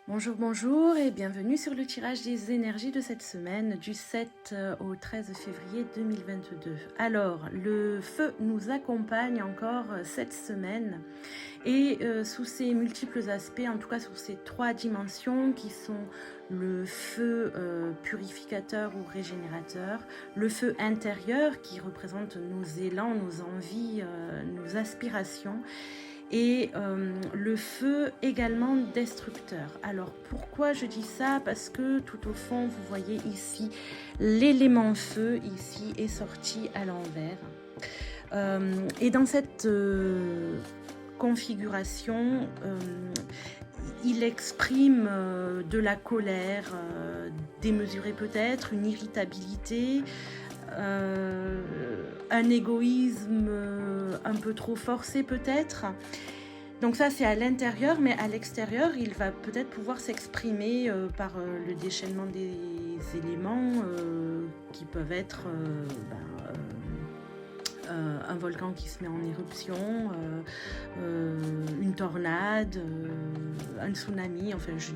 Bonjour, bonjour et bienvenue sur le tirage des énergies de cette semaine du 7 au 13 février 2022. Alors, le feu nous accompagne encore cette semaine et sous ses multiples aspects, en tout cas sur ces trois dimensions qui sont le feu purificateur ou régénérateur, le feu intérieur qui représente nos élans, nos envies, nos aspirations, et le feu également destructeur. Alors pourquoi je dis ça? Parce que tout au fond, vous voyez ici, l'élément feu ici est sorti à l'envers. Et dans cette configuration, il exprime de la colère démesurée peut-être, une irritabilité, un égoïsme un peu trop forcé peut-être. Donc ça c'est à l'intérieur, mais à l'extérieur il va peut-être pouvoir s'exprimer par le déchaînement des éléments qui peuvent être un volcan qui se met en éruption, une tornade, un tsunami, enfin je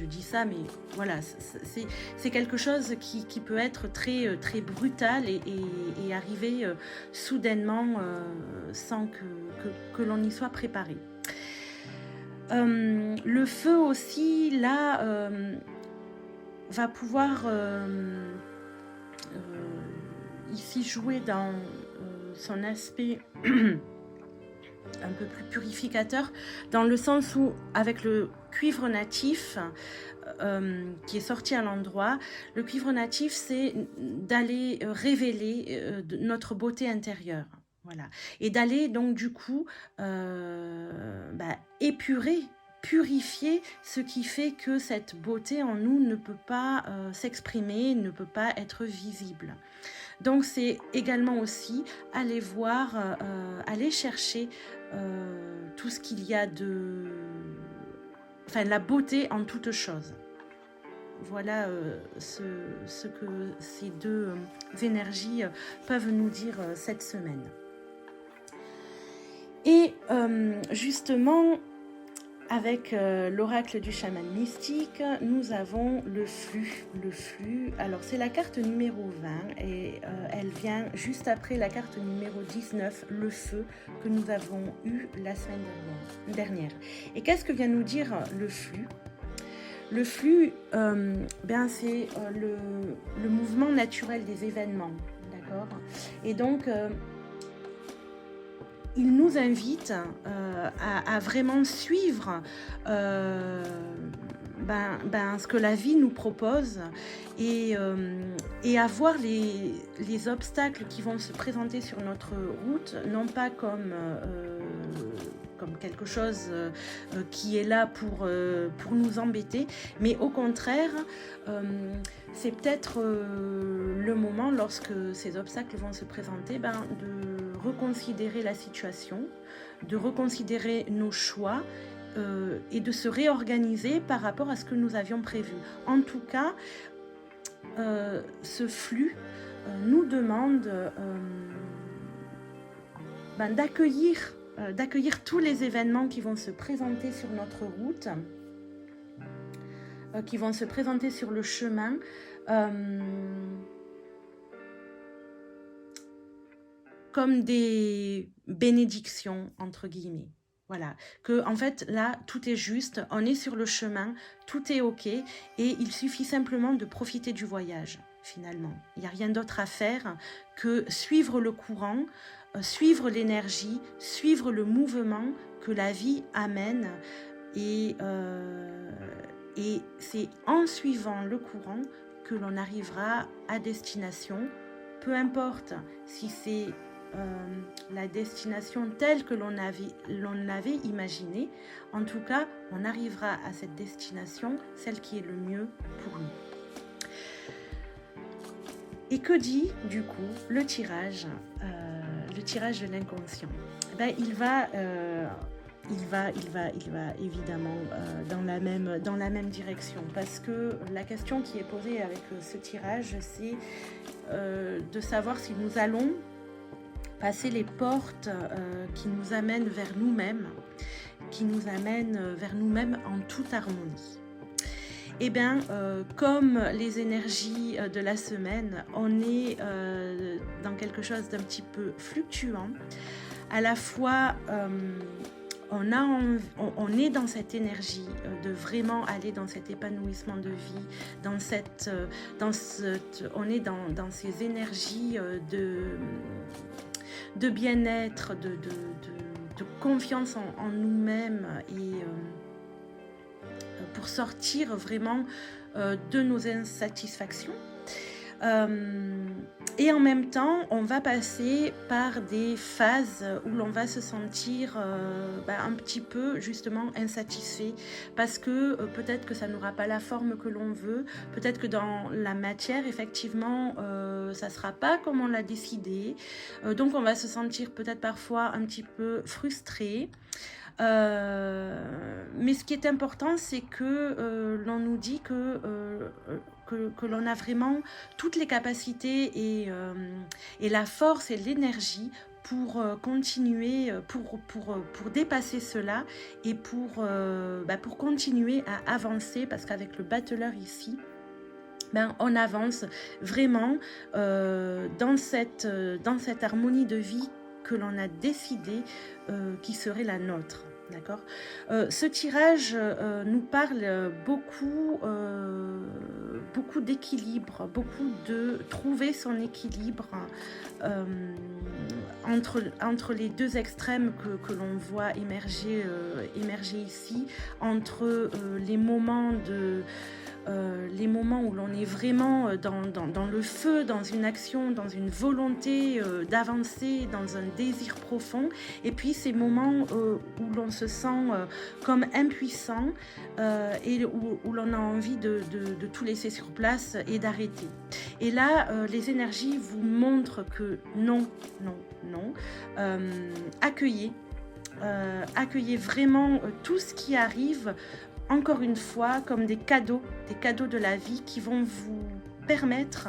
dis ça, mais voilà, c'est quelque chose qui peut être très, très brutal et arriver soudainement sans que l'on y soit préparé. Le feu aussi, là, va pouvoir ici jouer dans son aspect un peu plus purificateur, dans le sens où avec le cuivre natif qui est sorti à l'endroit, le cuivre natif c'est d'aller révéler notre beauté intérieure, voilà, et d'aller donc du coup épurer, purifier ce qui fait que cette beauté en nous ne peut pas s'exprimer, ne peut pas être visible. Donc c'est également aussi aller voir, aller chercher tout ce qu'il y a de... Enfin, la beauté en toute chose. Voilà ce que ces deux énergies peuvent nous dire cette semaine. Et justement, avec l'oracle du chaman mystique, nous avons le flux. Le flux, alors c'est la carte numéro 20 et elle vient juste après la carte numéro 19, le feu, que nous avons eu la semaine dernière. Et qu'est-ce que vient nous dire le flux? Le flux, c'est le mouvement naturel des événements, d'accord? Et donc, il nous invite à vraiment suivre ce que la vie nous propose et à voir les obstacles qui vont se présenter sur notre route, non pas comme quelque chose qui est là pour nous embêter, mais au contraire, c'est peut-être le moment, lorsque ces obstacles vont se présenter, de reconsidérer la situation, de reconsidérer nos choix et de se réorganiser par rapport à ce que nous avions prévu. En tout cas, ce flux nous demande d'accueillir tous les événements qui vont se présenter sur notre route, qui vont se présenter sur le chemin, comme des bénédictions, entre guillemets. Voilà, que en fait là tout est juste, on est sur le chemin, tout est ok et il suffit simplement de profiter du voyage finalement. Il n'y a rien d'autre à faire que suivre le courant, suivre l'énergie, suivre le mouvement que la vie amène et c'est en suivant le courant que l'on arrivera à destination, peu importe si c'est la destination telle que l'on avait imaginée. En tout cas, on arrivera à cette destination, celle qui est le mieux pour nous. Et que dit du coup le tirage de l'inconscient? Il va évidemment dans la même direction, parce que la question qui est posée avec ce tirage, c'est de savoir si nous allons passer les portes qui nous amènent vers nous-mêmes, qui nous amène vers nous-mêmes en toute harmonie. Eh bien, comme les énergies de la semaine, on est dans quelque chose d'un petit peu fluctuant. À la fois, on est dans cette énergie de vraiment aller dans cet épanouissement de vie, on est dans ces énergies de bien-être, de confiance en nous-mêmes et pour sortir vraiment de nos insatisfactions. Et en même temps, on va passer par des phases où l'on va se sentir un petit peu justement insatisfait parce que peut-être que ça n'aura pas la forme que l'on veut, peut-être que dans la matière, effectivement, ça ne sera pas comme on l'a décidé. Donc on va se sentir peut-être parfois un petit peu frustré. Mais ce qui est important, c'est que l'on nous dit que l'on a vraiment toutes les capacités et la force et l'énergie pour continuer, pour dépasser cela et pour continuer à avancer, parce qu'avec le battleur ici, on avance vraiment dans cette harmonie de vie que l'on a décidé qui serait la nôtre. D'accord. Ce tirage nous parle beaucoup d'équilibre, beaucoup de trouver son équilibre entre les deux extrêmes que l'on voit émerger ici, entre les moments où l'on est vraiment dans le feu, dans une action, dans une volonté d'avancer, dans un désir profond, et puis ces moments où l'on se sent comme impuissant et où l'on a envie de tout laisser sur place et d'arrêter. Et là, les énergies vous montrent que non, accueillez vraiment tout ce qui arrive, encore une fois, comme des cadeaux de la vie qui vont vous permettre,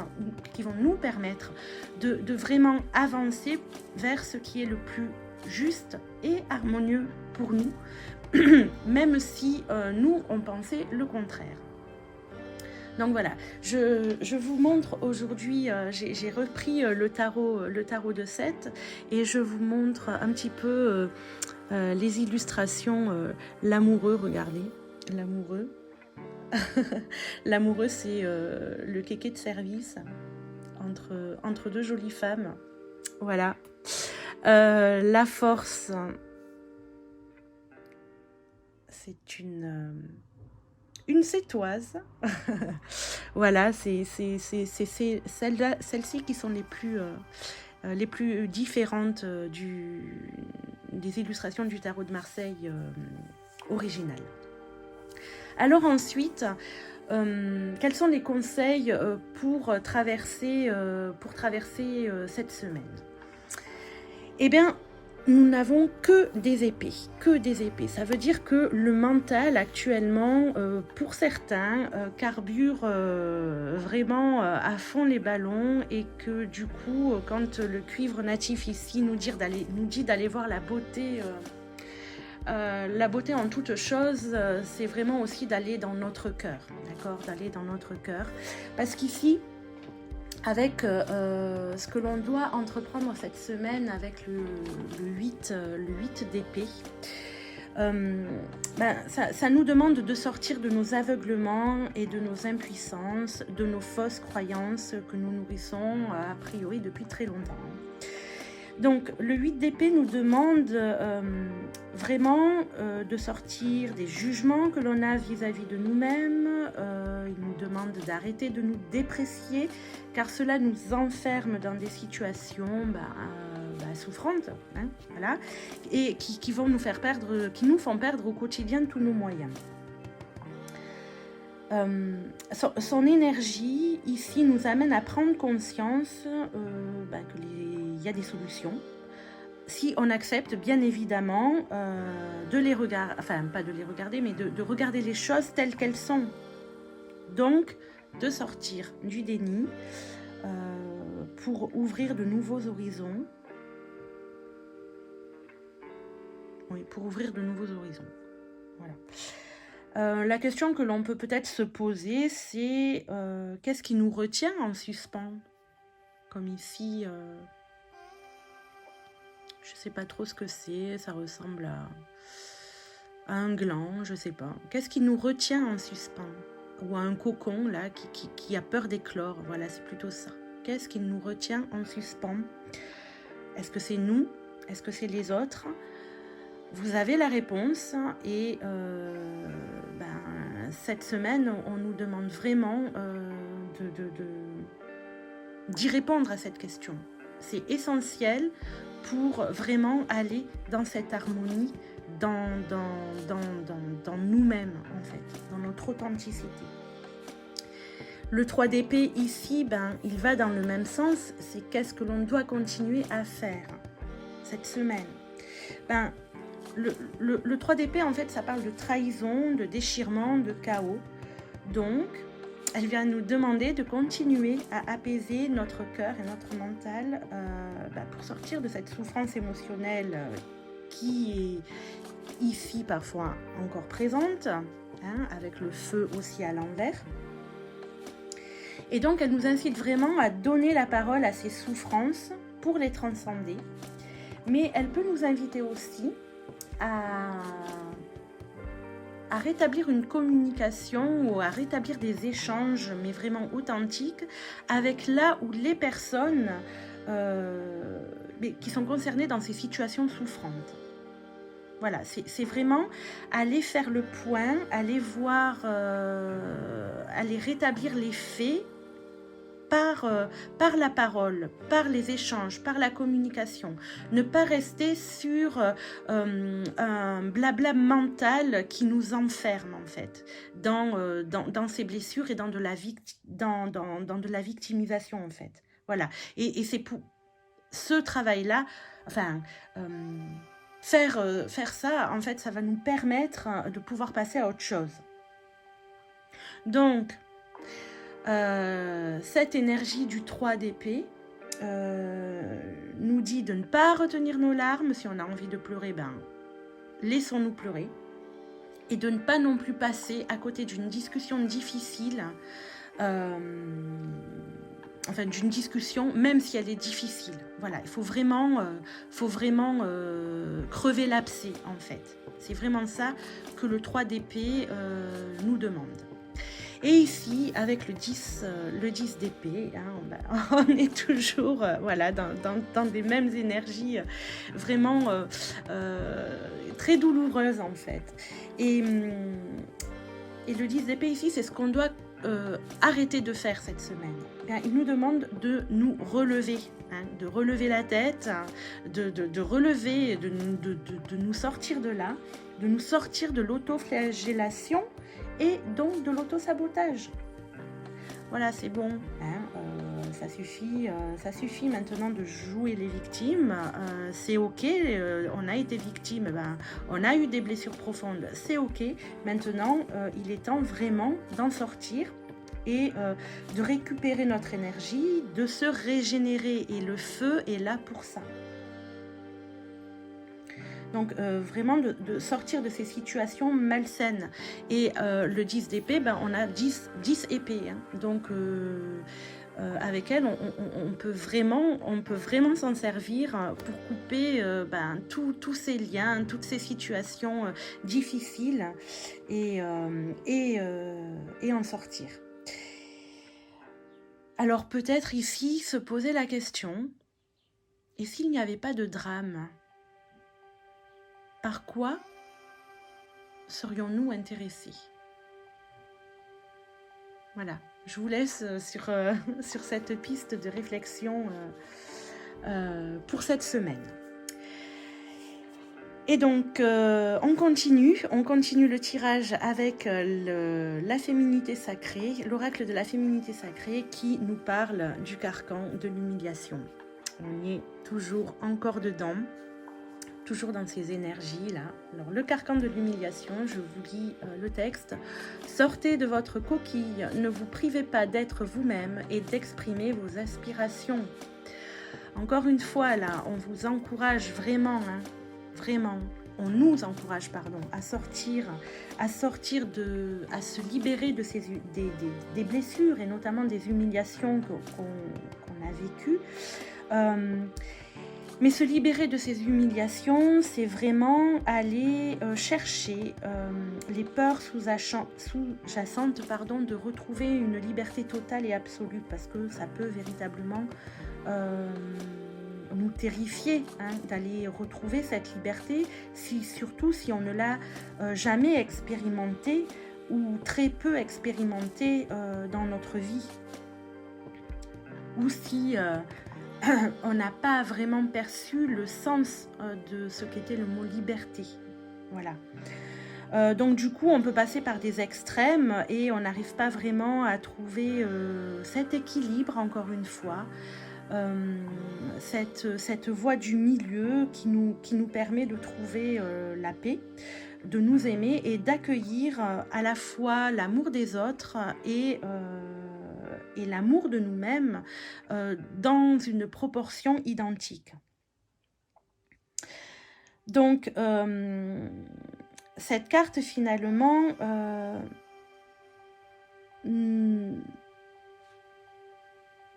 qui vont nous permettre de vraiment avancer vers ce qui est le plus juste et harmonieux pour nous, même si nous, on pensait le contraire. Donc voilà, je vous montre aujourd'hui, j'ai repris le tarot de 7 et je vous montre un petit peu les illustrations, l'amoureux, regardez, l'amoureux. L'amoureux, c'est le kéké de service entre deux jolies femmes. Voilà. La force, c'est une sétoise. Voilà, c'est celles-ci qui sont les plus différentes des illustrations du tarot de Marseille original. Alors ensuite, quels sont les conseils pour traverser cette semaine? Eh bien, nous n'avons que des épées. Ça veut dire que le mental actuellement, pour certains, carbure vraiment à fond les ballons, et que du coup, quand le cuivre natif ici nous dit d'aller voir la beauté en toute chose, c'est vraiment aussi d'aller dans notre cœur, d'accord, d'aller dans notre cœur, parce qu'ici, avec ce que l'on doit entreprendre cette semaine avec le 8 d'épée, ça nous demande de sortir de nos aveuglements et de nos impuissances, de nos fausses croyances que nous nourrissons a priori depuis très longtemps. Donc le 8 d'épée nous demande vraiment de sortir des jugements que l'on a vis-à-vis de nous-mêmes. Il nous demande d'arrêter de nous déprécier, car cela nous enferme dans des situations souffrantes, hein, voilà, et qui nous font perdre au quotidien tous nos moyens. Son énergie ici nous amène à prendre conscience qu'il y a des solutions, si on accepte bien évidemment de les regarder, enfin pas de les regarder, mais de regarder les choses telles qu'elles sont. Donc de sortir du déni pour ouvrir de nouveaux horizons. Oui, pour ouvrir de nouveaux horizons. Voilà. La question que l'on peut peut-être se poser, c'est qu'est-ce qui nous retient en suspens? Comme ici, je ne sais pas trop ce que c'est, ça ressemble à un gland, je ne sais pas. Qu'est-ce qui nous retient en suspens? Ou à un cocon là qui a peur d'éclore, voilà, c'est plutôt ça. Qu'est-ce qui nous retient en suspens? Est-ce que c'est nous? Est-ce que c'est les autres? Vous avez la réponse et cette semaine, on nous demande vraiment d'y répondre à cette question. C'est essentiel pour vraiment aller dans cette harmonie, dans nous-mêmes, en fait, dans notre authenticité. Le 3 d'épée ici, il va dans le même sens, c'est qu'est-ce que l'on doit continuer à faire cette semaine. Le 3 d'épée, en fait, ça parle de trahison, de déchirement, de chaos. Donc, elle vient nous demander de continuer à apaiser notre cœur et notre mental pour sortir de cette souffrance émotionnelle qui est ici parfois encore présente, avec le feu aussi à l'envers. Et donc, elle nous incite vraiment à donner la parole à ces souffrances pour les transcender. Mais elle peut nous inviter aussi à rétablir une communication ou à rétablir des échanges, mais vraiment authentiques, avec là où les personnes qui sont concernées dans ces situations souffrantes. Voilà, c'est vraiment aller faire le point, aller voir, aller rétablir les faits par la parole, par les échanges, par la communication. Ne pas rester sur un blabla mental qui nous enferme en fait dans ces blessures et dans de la victimisation en fait. Voilà. Et c'est pour ce travail-là, faire ça, en fait, ça va nous permettre de pouvoir passer à autre chose. Donc, cette énergie du 3 d'épée nous dit de ne pas retenir nos larmes. Si on a envie de pleurer, laissons-nous pleurer. Et de ne pas non plus passer à côté d'une discussion difficile, d'une discussion, même si elle est difficile. Voilà, il faut vraiment crever l'abcès, en fait. C'est vraiment ça que le 3 d'épée nous demande. Et ici, avec le 10 d'épée, on est toujours dans des mêmes énergies vraiment très douloureuses en fait. Et le 10 d'épée ici, c'est ce qu'on doit arrêter de faire cette semaine. Il nous demande de nous relever, de relever la tête, de relever, de nous sortir de là, de nous sortir de l'autoflagellation et donc de l'auto-sabotage. Voilà, c'est bon, ça suffit maintenant de jouer les victimes, c'est ok, on a été victime, on a eu des blessures profondes, c'est ok, maintenant il est temps vraiment d'en sortir et de récupérer notre énergie, de se régénérer, et le feu est là pour ça. Donc vraiment de sortir de ces situations malsaines. Et le 10 d'épée, on a 10 épées. Donc avec elle, on peut vraiment s'en servir pour couper tous ces liens, toutes ces situations difficiles et en sortir. Alors peut-être ici se poser la question, et s'il n'y avait pas de drame ? Par quoi serions-nous intéressés? Voilà, je vous laisse sur cette piste de réflexion pour cette semaine. Et donc, on continue le tirage avec la féminité sacrée, l'oracle de la féminité sacrée qui nous parle du carcan de l'humiliation. On y est toujours encore dedans. Toujours dans ces énergies-là. Alors, le carcan de l'humiliation, je vous lis le texte. Sortez de votre coquille, ne vous privez pas d'être vous-même et d'exprimer vos aspirations. Encore une fois, là, on vous encourage vraiment, vraiment on nous encourage, pardon, à se libérer de des blessures et notamment des humiliations qu'on a vécues. Mais se libérer de ces humiliations, c'est vraiment aller chercher les peurs sous-jacentes, pardon, de retrouver une liberté totale et absolue, parce que ça peut véritablement nous terrifier hein, d'aller retrouver cette liberté, surtout si on ne l'a jamais expérimentée ou très peu expérimentée dans notre vie. Ou si on n'a pas vraiment perçu le sens de ce qu'était le mot liberté. Voilà. Donc du coup, on peut passer par des extrêmes et on n'arrive pas vraiment à trouver cet équilibre, encore une fois, cette voie du milieu qui nous permet de trouver la paix, de nous aimer et d'accueillir à la fois l'amour des autres et l'amour de nous-mêmes dans une proportion identique. Donc, cette carte, finalement,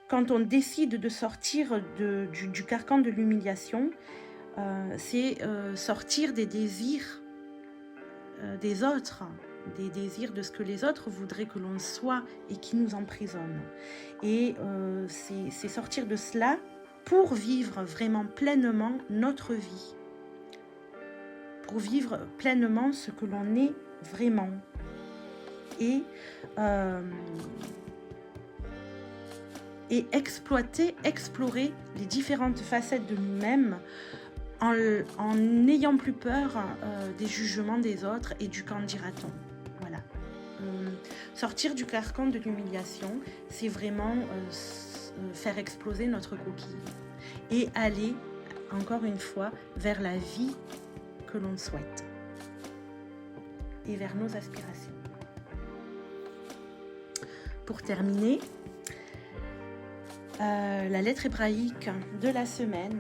quand on décide de sortir du carcan de l'humiliation, c'est sortir des désirs des autres, des désirs de ce que les autres voudraient que l'on soit et qui nous emprisonnent. Et c'est sortir de cela pour vivre vraiment pleinement notre vie, pour vivre pleinement ce que l'on est vraiment. Et explorer les différentes facettes de nous-mêmes en n'ayant plus peur des jugements des autres et du qu'en dira-t-on. Voilà. Sortir du carcan de l'humiliation, c'est vraiment faire exploser notre coquille et aller, encore une fois, vers la vie que l'on souhaite et vers nos aspirations. Pour terminer, la lettre hébraïque de la semaine,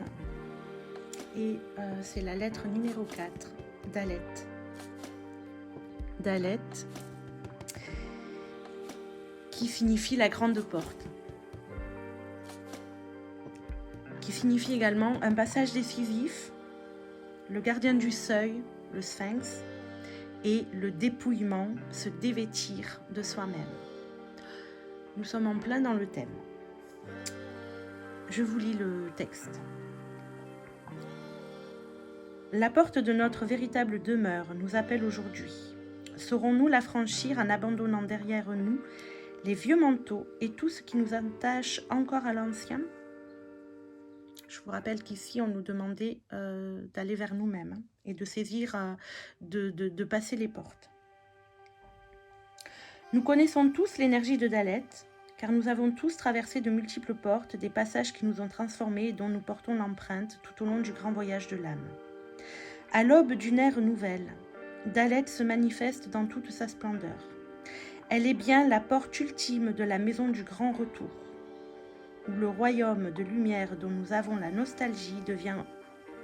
et c'est la lettre numéro 4, Dalet. Dalet, qui signifie la grande porte, qui signifie également un passage décisif, le gardien du seuil, le sphinx, et le dépouillement, se dévêtir de soi-même. Nous sommes en plein dans le thème. Je vous lis le texte. La porte de notre véritable demeure nous appelle aujourd'hui. Saurons-nous la franchir en abandonnant derrière nous les vieux manteaux et tout ce qui nous attache encore à l'ancien? Je vous rappelle qu'ici, on nous demandait d'aller vers nous-mêmes et de saisir, de passer les portes. Nous connaissons tous l'énergie de Dalet, car nous avons tous traversé de multiples portes, des passages qui nous ont transformés et dont nous portons l'empreinte tout au long du grand voyage de l'âme. À l'aube d'une ère nouvelle, Dalet se manifeste dans toute sa splendeur. Elle est bien la porte ultime de la maison du grand retour, où le royaume de lumière dont nous avons la nostalgie devient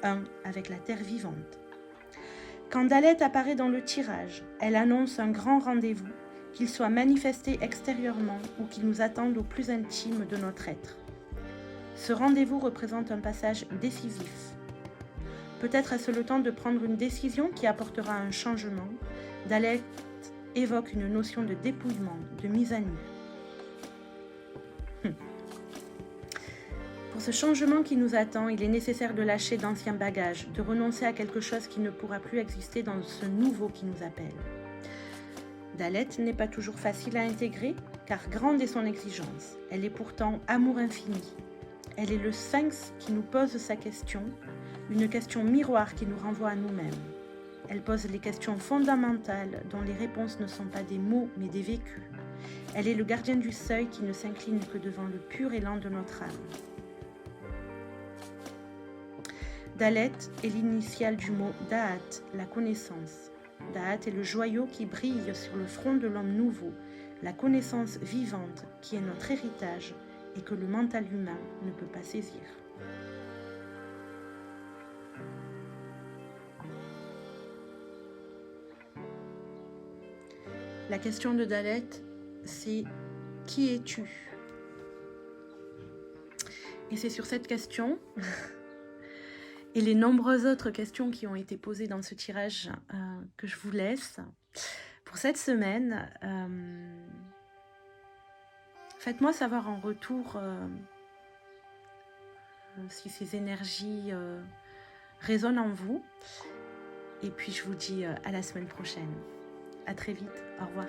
un avec la terre vivante. Quand Dalet apparaît dans le tirage, elle annonce un grand rendez-vous, qu'il soit manifesté extérieurement ou qu'il nous attende au plus intime de notre être. Ce rendez-vous représente un passage décisif. Peut-être est-ce le temps de prendre une décision qui apportera un changement. Dalet évoque une notion de dépouillement, de mise à nu. Pour ce changement qui nous attend, il est nécessaire de lâcher d'anciens bagages, de renoncer à quelque chose qui ne pourra plus exister dans ce nouveau qui nous appelle. Dalet n'est pas toujours facile à intégrer, car grande est son exigence. Elle est pourtant amour infini. Elle est le sphinx qui nous pose sa question, une question miroir qui nous renvoie à nous-mêmes. Elle pose les questions fondamentales dont les réponses ne sont pas des mots mais des vécus. Elle est le gardien du seuil qui ne s'incline que devant le pur élan de notre âme. Dalet est l'initiale du mot Da'at, la connaissance. Da'at est le joyau qui brille sur le front de l'homme nouveau, la connaissance vivante qui est notre héritage et que le mental humain ne peut pas saisir. La question de Daleth, c'est qui es-tu? Et c'est sur cette question et les nombreuses autres questions qui ont été posées dans ce tirage que je vous laisse. Pour cette semaine, faites-moi savoir en retour si ces énergies résonnent en vous. Et puis je vous dis à la semaine prochaine. À très vite. Au revoir.